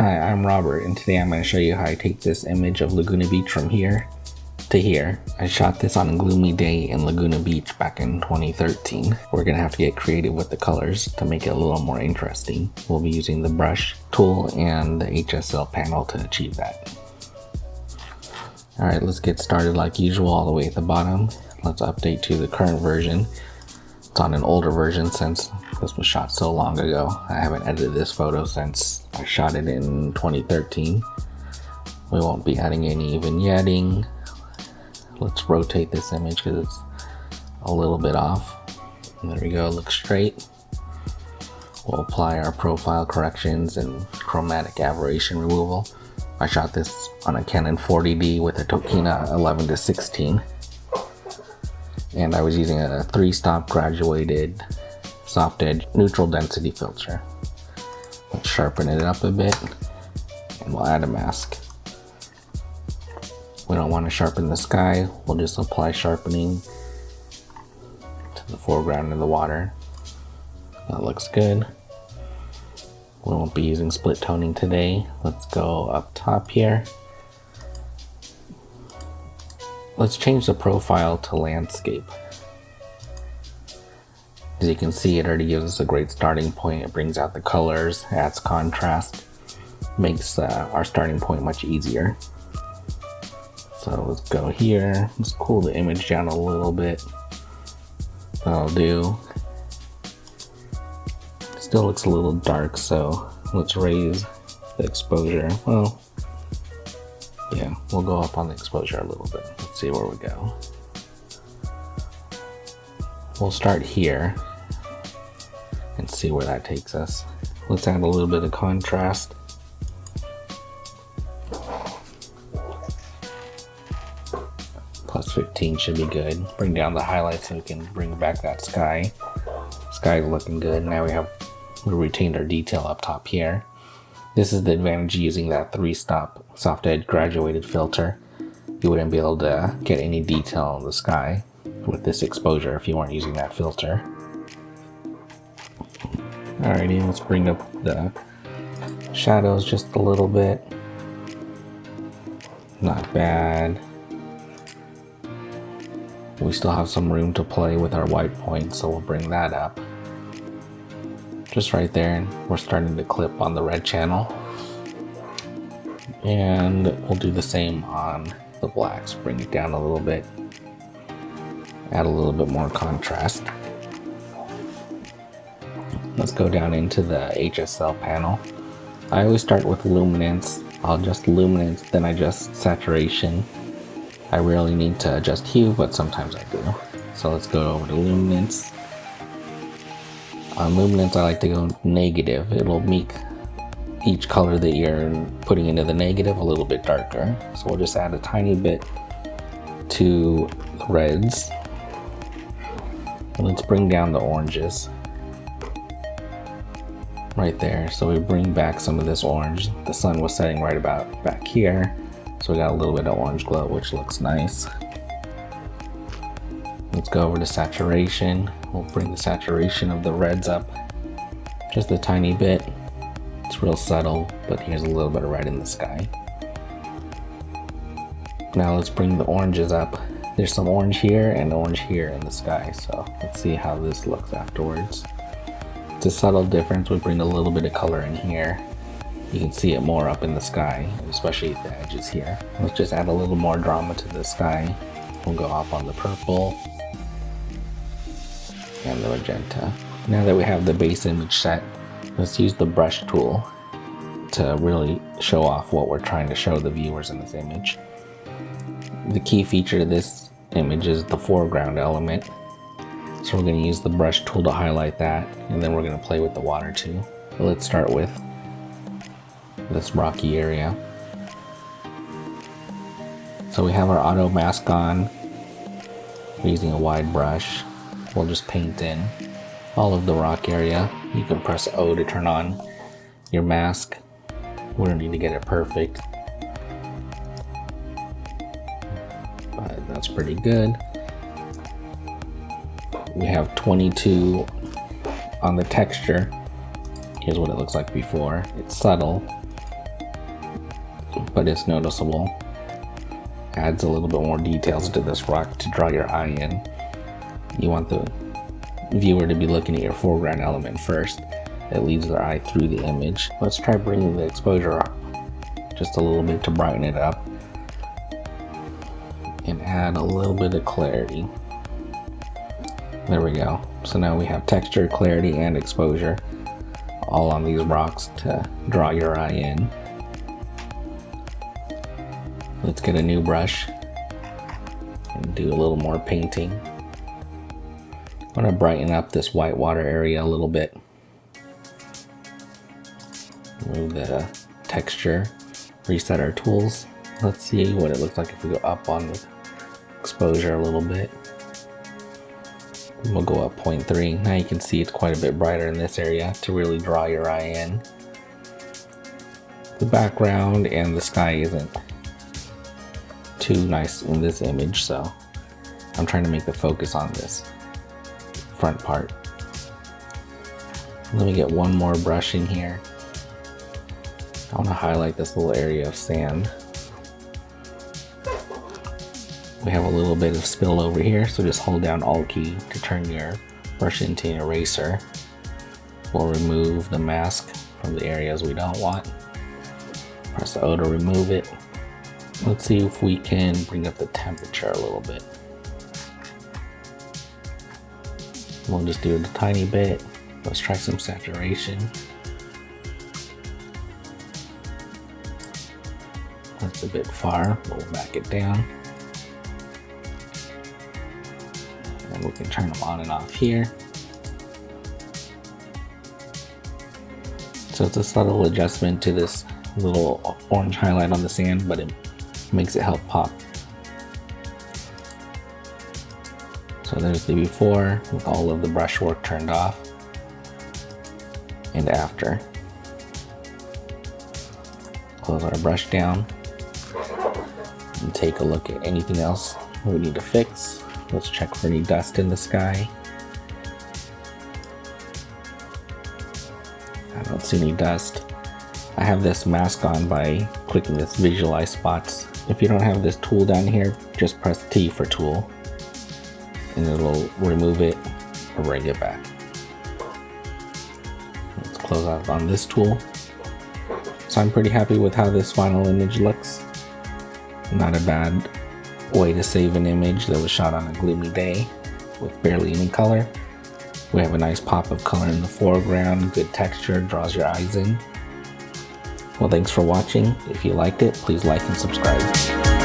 Hi, I'm Robert, and today I'm going to show you how I take this image of Laguna Beach from here to here. I shot this on a gloomy day in Laguna Beach back in 2013. We're going to have to get creative with the colors to make it a little more interesting. We'll be using the brush tool and the HSL panel to achieve that. Alright, let's get started like usual all the way at the bottom. Let's update to the current version. It's on an older version since this was shot so long ago. I haven't edited this photo since I shot it in 2013. We won't be adding any vignetting. Let's rotate this image because it's a little bit off. There we go, looks straight. We'll apply our profile corrections and chromatic aberration removal. I shot this on a Canon 40D with a Tokina 11-16. And I was using a 3-stop graduated soft edge neutral density filter. Let's sharpen it up a bit and we'll add a mask. We don't want to sharpen the sky, we'll just apply sharpening to the foreground of the water. That looks good. We won't be using split toning today. Let's go up top here. Let's change the profile to landscape. As you can see, it already gives us a great starting point. It brings out the colors, adds contrast, makes our starting point much easier. So let's go here. Let's cool the image down a little bit. That'll do. Still looks a little dark, so let's raise the exposure. Well, yeah, we'll go up on the exposure a little bit. Let's see where we go. We'll start here and see where that takes us. Let's add a little bit of contrast. Plus 15 should be good. Bring down the highlights so we can bring back that sky. Sky's looking good. Now we retained our detail up top here. This is the advantage of using that 3-stop soft edge graduated filter. You wouldn't be able to get any detail in the sky with this exposure if you weren't using that filter. Alrighty, let's bring up the shadows just a little bit. Not bad. We still have some room to play with our white point, so we'll bring that up. Just right there, and we're starting to clip on the red channel. And we'll do the same on the blacks. Bring it down a little bit. Add a little bit more contrast. Let's go down into the HSL panel. I always start with luminance. I'll adjust luminance, then I adjust saturation. I rarely need to adjust hue, but sometimes I do. So let's go over to luminance. On luminance, I like to go negative. It'll make each color that you're putting into the negative a little bit darker. So we'll just add a tiny bit to the reds. And let's bring down the oranges. Right there. So we bring back some of this orange. The sun was setting right about back here. So we got a little bit of orange glow, which looks nice. Let's go over to saturation. We'll bring the saturation of the reds up just a tiny bit. It's real subtle, but here's a little bit of red in the sky. Now let's bring the oranges up. There's some orange here and orange here in the sky, so let's see how this looks afterwards. It's a subtle difference. We bring a little bit of color in here. You can see it more up in the sky, especially at the edges here. Let's just add a little more drama to the sky. We'll go up on the purple and the magenta. Now that we have the base image set, let's use the brush tool to really show off what we're trying to show the viewers in this image. The key feature of this image is the foreground element. So we're going to use the brush tool to highlight that, and then we're going to play with the water too. So let's start with this rocky area. So we have our auto mask on. We're using a wide brush. We'll just paint in all of the rock area. You can press O to turn on your mask. We don't need to get it perfect, but that's pretty good. We have 22 on the texture. Here's what it looks like before. It's subtle. but it's noticeable. Adds a little bit more details to this rock to draw your eye in. You want the viewer to be looking at your foreground element first. It leads their eye through the image. Let's try bringing the exposure up just a little bit to brighten it up and add a little bit of clarity. There we go. So now we have texture, clarity, and exposure all on these rocks to draw your eye in. Let's get a new brush and do a little more painting. I want to brighten up this white water area a little bit. Remove the texture, reset our tools. Let's see what it looks like if we go up on the exposure a little bit. We'll go up 0.3. Now you can see it's quite a bit brighter in this area to really draw your eye in. The background and the sky isn't too nice in this image, so I'm trying to make the focus on this front part. Let me get one more brush in here. I want to highlight this little area of sand. We have a little bit of spill over here, so just hold down Alt key to turn your brush into an eraser. We'll remove the mask from the areas we don't want. Press O to remove it. Let's see if we can bring up the temperature a little bit. We'll just do it a tiny bit. Let's try some saturation. That's a bit far. We'll back it down. And we can turn them on and off here. So it's a subtle adjustment to this little orange highlight on the sand, but it makes it help pop. So there's the before with all of the brush work turned off, and after. Close our brush down and take a look at anything else we need to fix. Let's check for any dust in the sky. I don't see any dust. I have this mask on by clicking this visualize spots. If you don't have this tool down here, just press T for tool and it'll remove it or bring it back. Let's close out on this tool. So I'm pretty happy with how this final image looks. Not a bad way to save an image that was shot on a gloomy day with barely any color. We have a nice pop of color in the foreground, good texture, draws your eyes in. Well, thanks for watching. If you liked it, please like and subscribe.